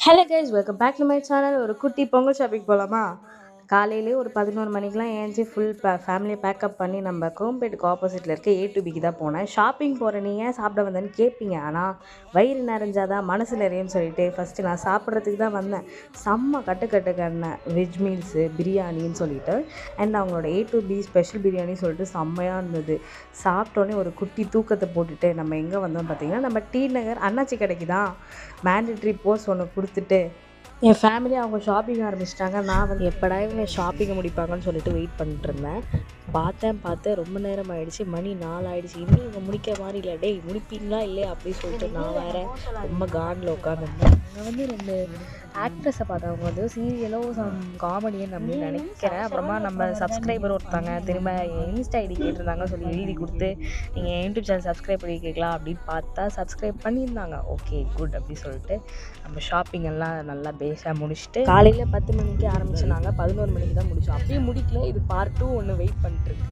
Hello guys, welcome back to my channel. ஒரு குட்டி Pongal shopping போகலாமா? காலையிலே ஒரு 11 மணிக்கெலாம் ஏஞ்சி ஃபுல் ஃபேமிலியை பேக்கப் பண்ணி நம்ம குரோம்பேட்டுக்கு ஆப்போசிட்டில் இருக்க A to Bக்கு தான் போனேன். ஷாப்பிங் போகிற நீங்கள் சாப்பிட வந்தேன்னு கேட்பீங்க. ஆனால் வயிறு நிறைஞ்சாதான் மனசு நிறையும்னு சொல்லிட்டு ஃபஸ்ட்டு நான் சாப்பிட்றதுக்கு தான் வந்தேன். செம்ம கண்ணேன் வெஜ் மீல்ஸு பிரியாணின்னு சொல்லிட்டு அண்ட் அவங்களோட A to B special biryani சொல்லிட்டு செம்மையாக இருந்தது. சாப்பிட்டோன்னே ஒரு குட்டி தூக்கத்தை போட்டுட்டு நம்ம எங்கே வந்தோம் பார்த்தீங்கன்னா, நம்ம டி நகர் அண்ணாச்சி கடைக்கு தான். மேண்டட்ரி போஸ் ஒன்று கொடுத்துட்டு என் ஃபேமிலி அவங்க ஷாப்பிங் ஆரம்பிச்சிட்டாங்க. நான் வந்து எப்படா இவங்க ஷாப்பிங்கை முடிப்பாங்கன்னு சொல்லிட்டு வெயிட் பண்ணிட்டு இருந்தேன். பார்த்தேன் ரொம்ப நேரம் ஆகிடுச்சு. மணி 4 ஆகிடுச்சு. இன்னும் இவங்க முடிக்கிற மாதிரி இல்லை. டேய் முடிப்பீங்களா இல்லையா அப்படின்னு சொல்லிட்டு நான் வேறு ரொம்ப காண்டில் உட்காந்துருந்தேன். அங்கே வந்து 2 ஆக்ட்ரஸை பார்த்தேன். அவங்க வந்து சீரியலோ காமெடியன் அப்படின்னு நினைக்கிறேன். அப்புறமா நம்ம சப்ஸ்கிரைபர் ஒருத்தாங்க திரும்ப இன்ஸ்டா ஐடி கேட்டிருந்தாங்க சொல்லி எழுதி கொடுத்து நீங்கள் என் யூடியூப் சேனல் சப்ஸ்கிரைப் பண்ணி கேட்கலாம் அப்படின்னு பார்த்தா சப்ஸ்கிரைப் பண்ணியிருந்தாங்க. ஓகே குட் அப்படி சொல்லிட்டு நம்ம ஷாப்பிங் எல்லாம் நல்லா பேஸாக முடிச்சுட்டு காலையில் 10 மணிக்கு ஆரம்பிச்சு நாங்கள் 11 மணிக்கு தான் முடித்தோம். அப்படியே முடிக்கல. இது பார்ட் 2 ஒன்று வெயிட் பண்ணிட்டுருக்கு.